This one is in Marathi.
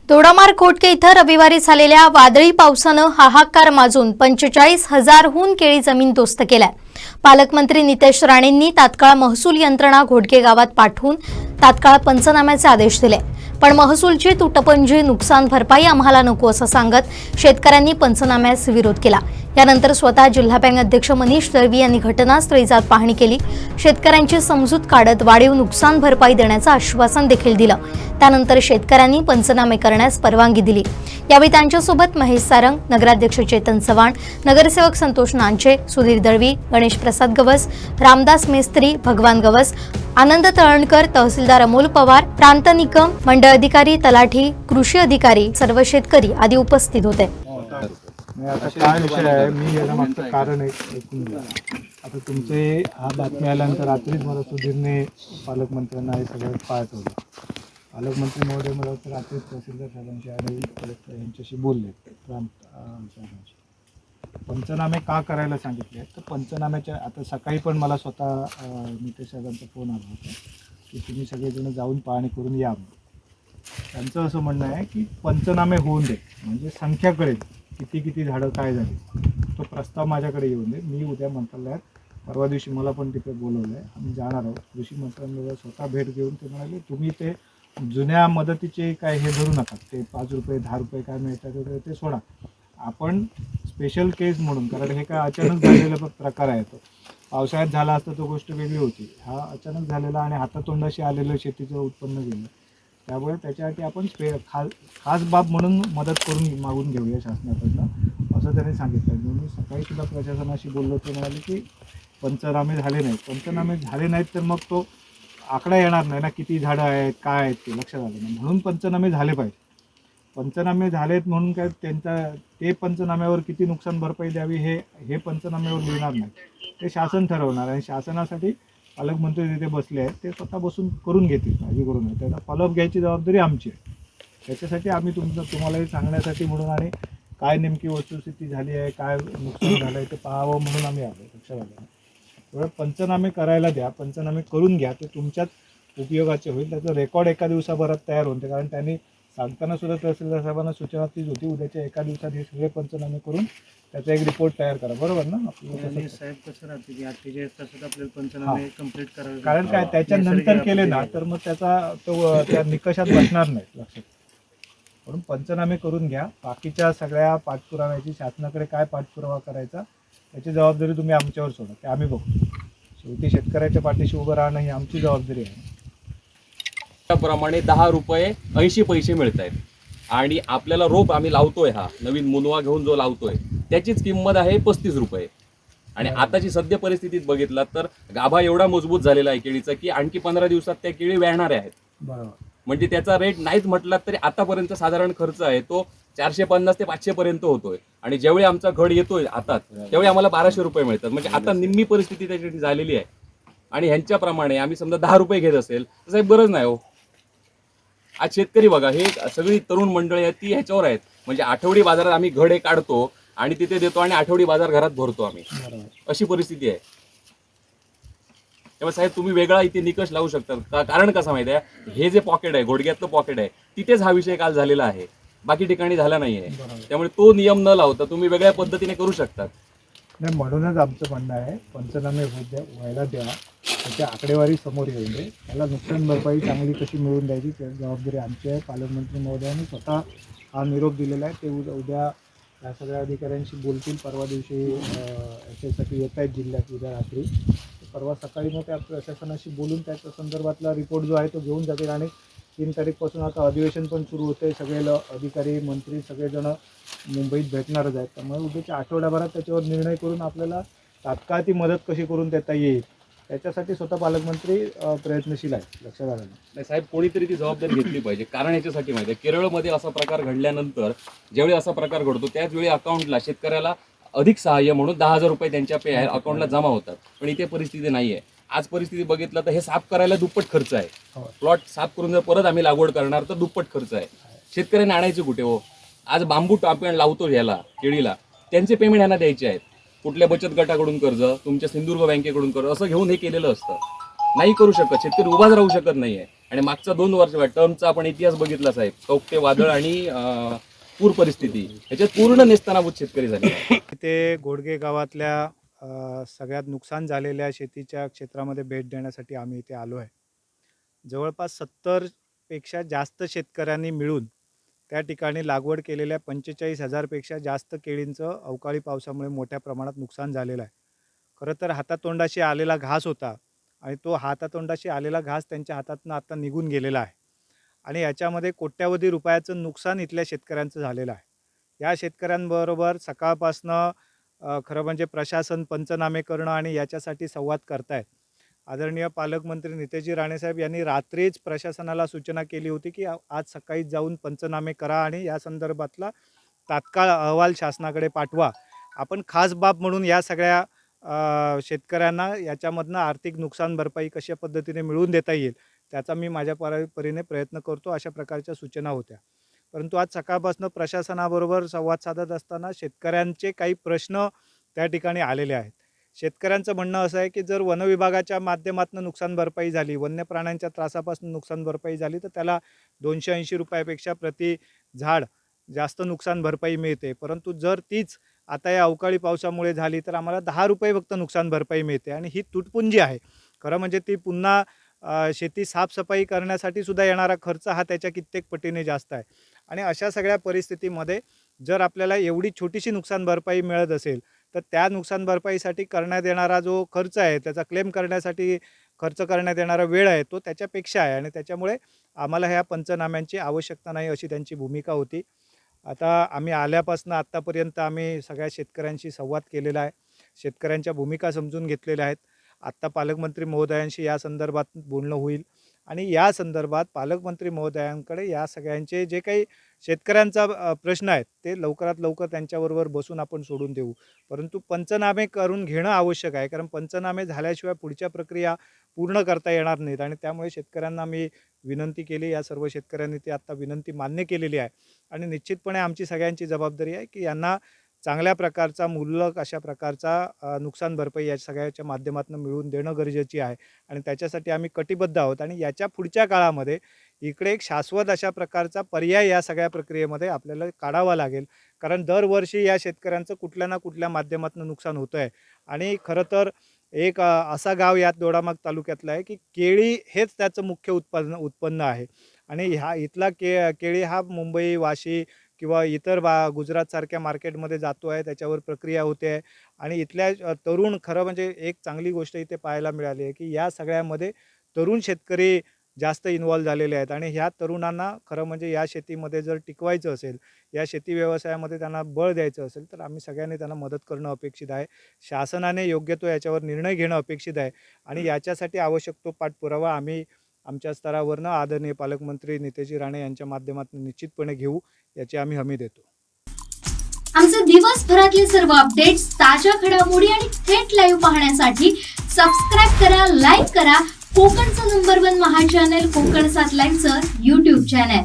दोडामार्ग खोटके इथं रविवारी झालेल्या वादळी पावसानं हाहाकार माजून 45,000हून केळी जमीनदोस्त केल्या। पालकमंत्री नितेश राणेंनी तात्काळ महसूल यंत्रणा घोटके गावात पाठवून तात्काळ पंचनाम्याचे आदेश दिले। पण महसूलची तुटपुंजी नुकसान भरपाई आम्हाला नको असं सांगत शेतकऱ्यांनी पंचनाम्यास विरोध केला। यानंतर स्वतः जिल्हा बँक अध्यक्ष मनीष दळवी यांनी घटनास्थळी जात पाहणी केली। शेतकऱ्यांची समजूत काढत वाढीव नुकसान भरपाई देण्याचं आश्वासन देखील दिलं। त्यानंतर शेतकऱ्यांनी पंचनामे करण्यास परवानगी दिली। यावेळी त्यांच्यासोबत महेश सारंग, नगराध्यक्ष चेतन चव्हाण, नगरसेवक संतोष नांचे, सुधीर दळवी, गणेश प्रसाद गवस, रामदास मेस्त्री, भगवान गवस, आनंद तळणकर, तहसीलदार अमोल पवार, प्रांत निकम, मंडळ अधिकारी, तलाठी, कृषी अधिकारी, सर्व शेतकरी आदी उपस्थित होते। आता काय विषय आहे, मी याला मागचं कारण ऐकून घ्या। आता तुमचे हा बातमी आल्यानंतर रात्रीच मला सुधीरने पालकमंत्र्यांना हे सगळं पाठवलं। पालकमंत्री महोदय मला रात्रीच तहसीलदार साहेबांशी आणि कलेक्टर यांच्याशी बोलले। पंचनामे का करायला सांगितले तर पंचनाम्याच्या आता सकाळी पण मला स्वतः नितेश साहेबांचा फोन आला होता की तुम्ही सगळेजण जाऊन पाहणी करून या। त्यांचं असं म्हणणं आहे की पंचनामे होऊन दे, म्हणजे संख्या कळेल किती झाडं काय झाली, तो प्रस्ताव माझ्याकडे येऊन दे। मी उद्या मंत्रालयात, परवा दिवशी मला पण तिथे बोलवलं आहे, आम्ही जाणार आहोत। कृषी मंत्रालयाला स्वतः भेट घेऊन ते म्हणाले तुम्ही ते जुन्या मदतीचे काय हे धरू नका, ते 5 रुपये 10 रुपये काय मिळतात ते सोडा, आपण स्पेशल केस म्हणून, कारण हे काय अचानक झालेला प्रकार आहे, तो पावसाळ्यात झाला असता तो गोष्ट वेगळी होती, हा अचानक झालेला आणि हातातोंडाशी आलेलं शेतीचं उत्पन्न गेलं, त्यामुळे त्याच्यासाठी आपण खास बाब म्हणून मदत करून मागून घेऊया शासनाकडनं असं त्यांनी सांगितलं। मी सकाळी सुद्धा प्रशासनाशी बोललो, ते म्हणाले की पंचनामे झाले नाहीत। पंचनामे झाले नाहीत तर मग तो आकडा येणार नाही ना, किती झाडं आहेत काय आहेत ते लक्षात आलं नाही, म्हणून पंचनामे झाले पाहिजे। पंचनामे झालेत म्हणून काय ते पंचनाम्यावर किती नुकसान भरपाई द्यावी हे पंचनाम्यावर लिहिणार नाही, ते शासन ठरवणार आणि शासनासाठी पालकमंत्री तिथे बसले आहेत, ते स्वतः बसून करून घेतील, काळजी करू नये। त्याचा फॉलोअप घ्यायची जबाबदारी आमची आहे। त्याच्यासाठी आम्ही तुम्हालाही सांगण्यासाठी म्हणून आणि काय नेमकी वस्तुस्थिती झाली आहे, काय नुकसान झालं आहे ते पाहावं म्हणून आम्ही आलो। लक्षात आलं ना, तेवढं पंचनामे करायला द्या, पंचनामे करून घ्या, ते तुमच्याच उपयोगाचे होईल। त्याचं रेकॉर्ड एका दिवसाभरात तयार होते, कारण त्यांनी सांगताना सुद्धा तहसीलदार साहेबांना सूचना तीच होती, उद्याच्या एका दिवसात हे सगळे पंचनामे करून त्याचा एक रिपोर्ट तयार करा, बरोबर ना? साहेब कसं राहते की 48 तासात आपल्याला पंचनामे कंप्लीट करावे, कारण काय त्याच्यानंतर केले ना तर मग त्या निकषात बसणार नाही, लक्षात। म्हणून पंचनामे करून घ्या, बाकीच्या सगळ्या पाठपुराव्याची शासनाकडे काय पाठपुरावा करायचा त्याची जबाबदारी तुम्ही आमच्यावर सोडा, ते आम्ही बघतो। शेवटी शेतकऱ्याच्या पाठीशी उभं राहणं ही आमची जबाबदारी आहे। त्याप्रमाणे 10 रुपये 80 पैसे मिळत आहेत आणि आपल्याला रोप आम्ही लावतोय, हा नवीन मुनवा घेऊन जो लावतोय त्याचीच किंमत आहे 35 रुपये। आणि आताची सद्य परिस्थितीत बघितला तर गाभा एवढा मजबूत झालेला आहे केळीचा की आणखी 15 दिवसात त्या केळी वेळणाऱ्या आहेत। बरोबर, म्हणजे त्याचा रेट नाहीच म्हटला तरी आतापर्यंत साधारण खर्च आहे तो 450 ते 500 पर्यंत होतोय, आणि ज्यावेळी आमचा घड येतोय हातात त्यावेळी आम्हाला 1200 रुपये मिळतात। म्हणजे आता निम्मी परिस्थिती त्याची झालेली आहे। आणि ह्यांच्याप्रमाणे आम्ही समजा 10 रुपये घेत असेल तर साहेब गरज नाही हो। आज शेतकरी बघा, हे सगळी तरुण मंडळी आहेत ती ह्याच्यावर आहेत, म्हणजे आठवडी बाजारात आम्ही घडे काढतो आणि तिथे देतो आणि आठवडी बाजार घरात भरतो आम्ही, अशी परिस्थिती आहे। त्यामुळे साहेब तुम्ही वेगळा इथे निकष लावू शकता, कारण कसं माहिती आहे, हे जे पॉकेट आहे, घोडग्यातलं पॉकेट आहे, तिथेच हा विषय काल झालेला आहे, बाकी ठिकाणी झाला नाहीये। त्यामुळे तो नियम न लावता तुम्ही वेगळ्या पद्धतीने करू शकतात। नाही, म्हणूनच आमचं म्हणणं आहे पंचनामे व्हायला द्या, त्याची आकडेवारी समोर येऊन दे, त्याला नुकसान भरपाई चांगली कशी मिळवून द्यायची त्याची जबाबदारी आमची आहे। पालकमंत्री महोदयांनी स्वतः हा निरोप दिलेला आहे, ते उद्या या सगळ्या अधिकाऱ्यांशी बोलतील। परवा दिवशी याच्यासाठी येत आहेत जिल्ह्यात, उद्या रात्री, परवा सकाळी मग त्या प्रशासनाशी बोलून त्याच्या संदर्भातला रिपोर्ट जो आहे तो घेऊन जातील। आणि 3 तारीखपासून आता अधिवेशन पण सुरू होते, सगळे अधिकारी मंत्री सगळेजण मुंबईत भेटणारच आहेत, त्यामुळे उद्याच्या आठवड्याभरात त्याच्यावर निर्णय करून आपल्याला तात्काळ ती मदत कशी करून देता येईल त्याच्यासाठी स्वतः पालकमंत्री प्रयत्नशील आहेत, लक्षात आलं नाही साहेब, कोणीतरी ती जबाबदारी घेतली पाहिजे। कारण याच्यासाठी माहिती आहे, केरळमध्ये असा प्रकार घडल्यानंतर ज्यावेळी असा प्रकार घडतो त्याच वेळी अकाउंटला शेतकऱ्याला अधिक सहाय्य म्हणून 10,000 रुपये त्यांच्या पे अकाउंटला जमा होतात, पण इथे परिस्थिती नाही आहे। आज परिस्थिती बघितलं तर हे साफ करायला दुप्पट खर्च आहे, प्लॉट साफ करून जर परत आम्ही लागवड करणार तर दुप्पट खर्च आहे। शेतकऱ्यांना आणायचे कुठे हो? आज बांबू आपण लावतो ह्याला केळीला, त्यांचे पेमेंट यांना द्यायचे आहेत, कुठल्या बचत गटाकडून कर्ज, तुमच्या सिंधुदुर्ग बँकेकडून कर्ज, असं घेऊन हे केलेलं असतं। नाही करू शकत शेतकरी, उभाच राहू शकत नाहीये। आणि मागचा 2 वर्ष टर्मचा आपण इतिहास बघितला साहेब, कौक्ते वादळ आणि पूर परिस्थिती ह्याच्यात पूर्ण नेस्तनाबूत शेतकरी झाले. इथे घोडगे गावातल्या सगळ्यात नुकसान झालेल्या शेतीच्या क्षेत्रामध्ये भेट देण्यासाठी आम्ही इथे आलो आहे. जवळपास 70पेक्षा जास्त शेतकऱ्यांनी मिळून त्या ठिकाणी लागवड केलेल्या 45,000 पेक्षा जास्त केळींचं अवकाळी पावसामुळे मोठ्या प्रमाणात नुकसान झालेलं आहे. खरं तर हातातोंडाशी आलेला घास होता आणि तो हातातोंडाशी आलेला घास त्यांच्या हातातनं आता निघून गेलेला आहे आणि याच्यामध्ये कोट्यावधी रुपयाचं नुकसान इथल्या शेतकऱ्यांचं झालेलं आहे. या शेतकऱ्यांबरोबर सकाळपासनं खरं म्हणजे प्रशासन पंचनामे करणं आणि याच्यासाठी संवाद करतायत. आदरणीय पालकमंत्री नितेशजी राणेसाहेब यांनी रात्रीच प्रशासनाला सूचना केली होती की आज सकाळी जाऊन पंचनामे करा आणि या संदर्भातला तात्काळ अहवाल शासनाकडे पाठवा. आपण खास बाब म्हणून या सगळ्या शेतकऱ्यांना याच्यामधनं आर्थिक नुकसान भरपाई कशा पद्धतीने मिळवून देता येईल त्याचा मी माझ्या परीने प्रयत्न करतो, अशा प्रकारच्या सूचना होत्या. परंतु आज सकाळपासून प्रशासनाबरोबर संवाद साधत असताना शेतकऱ्यांचे काही प्रश्न त्या ठिकाणी आलेले आहेत. शेतकऱ्यांचं म्हणणं असं आहे की जर वनविभागाच्या माध्यमातून नुकसान भरपाई झाली, वन्य प्राण्यांच्या त्रासापासून नुकसान भरपाई झाली तर त्याला 280 रुपयापेक्षा प्रति झाड जास्त नुकसान भरपाई मिळते. परंतु जर तीच आता या अवकाळी पावसामुळे झाली तर आम्हाला 10 रुपये फक्त नुकसान भरपाई मिळते आणि ही तुटपुंजी आहे. खरं म्हणजे ती पुन्हा शेती साफसफाई करण्यासाठी सुद्धा येणारा खर्च हा त्याच्या कित्येक पटीने जास्त आहे. आणि अशा सगळ्या परिस्थितीमध्ये जर आपल्याला एवढी छोटीशी नुकसान भरपाई मिळत असेल तर त्या नुकसान भरपाईसाठी करण्यात येणारा जो खर्च आहे, त्याचा क्लेम करण्यासाठी खर्च करण्यात येणारा वेळ आहे तो त्याच्यापेक्षा आहे आणि त्याच्यामुळे आम्हाला ह्या पंचनाम्यांची आवश्यकता नाही अशी त्यांची भूमिका होती. आता आम्ही आल्यापासून आत्तापर्यंत आम्ही सगळ्या शेतकऱ्यांशी संवाद केलेला आहे, शेतकऱ्यांच्या भूमिका समजून घेतलेल्या आहेत. आत्ता पालकमंत्री महोदयांशी या संदर्भात बोलणं होईल आणि या संदर्भात पालकमंत्री महोदयांकडे या सगळ्यांचे जे काही शेतकऱ्यांचा प्रश्न आहेत ते लवकरात लवकर त्यांच्याबरोबर बसून आपण सोडून देऊ. परंतु पंचनामे करून घेणं आवश्यक आहे, कारण पंचनामे झाल्याशिवाय पुढच्या प्रक्रिया पूर्ण करता येणार नाहीत आणि त्यामुळे शेतकऱ्यांना मी विनंती केली. या सर्व शेतकऱ्यांनी ती आत्ता विनंती मान्य केलेली आहे आणि निश्चितपणे आमची सगळ्यांची जबाबदारी आहे की यांना चांगल्या प्रकारचा मुबलक अशा प्रकारचा नुकसान भरपाई या सगळ्याच्या माध्यमातून मिळवून देणं गरजेची आहे आणि त्याच्यासाठी आम्ही कटिबद्ध आहोत. आणि याच्या पुढच्या काळामध्ये इकडे एक शाश्वत अशा प्रकारचा पर्याय या सगळ्या प्रक्रियेमध्ये आपल्याला काढावा लागेल, कारण दरवर्षी या शेतकऱ्यांचं कुठल्या ना कुठल्या माध्यमातून नुकसान होतं आहे. आणि खरं तर एक असा गाव यात दोडामार्ग तालुक्यातला आहे की केळी हेच त्याचं मुख्य उत्पन्न आहे आणि इथला केळी हा मुंबई, वाशी किंवा इतर गुजरातसारख्या मार्केटमध्ये जातो आहे, त्याच्यावर प्रक्रिया होते आहे आणि इथल्या तरुण खरं म्हणजे एक चांगली गोष्ट इथे पाहायला मिळाली आहे की या सगळ्यामध्ये तरुण शेतकरी जास्त इन्वॉल्व झालेले आहेत आणि ह्या तरुणांना खरं म्हणजे या शेतीमध्ये जर टिकवायचं असेल, या शेती व्यवसायामध्ये त्यांना बळ द्यायचं असेल तर आम्ही सगळ्यांनी त्यांना मदत करणं अपेक्षित आहे. शासनाने योग्य तो याच्यावर निर्णय घेणं अपेक्षित आहे आणि याच्यासाठी आवश्यक तो पाठपुरावा आम्ही आमच्या स्तरावरनं आदरणीय पालकमंत्री नितेशजी राणे यांच्या माध्यमातून निश्चितपणे घेऊ, याची आम्ही हमी देतो. आमचे दिवसभरातले सर्व अपडेट्स, ताज्या घडामोडी आणि थेट लाईव्ह पाहण्यासाठी सबस्क्राईब करा, लाईक करा कोकणचं नंबर 1 महा चॅनल कोकण 7 लाईव्हचं YouTube चॅनल.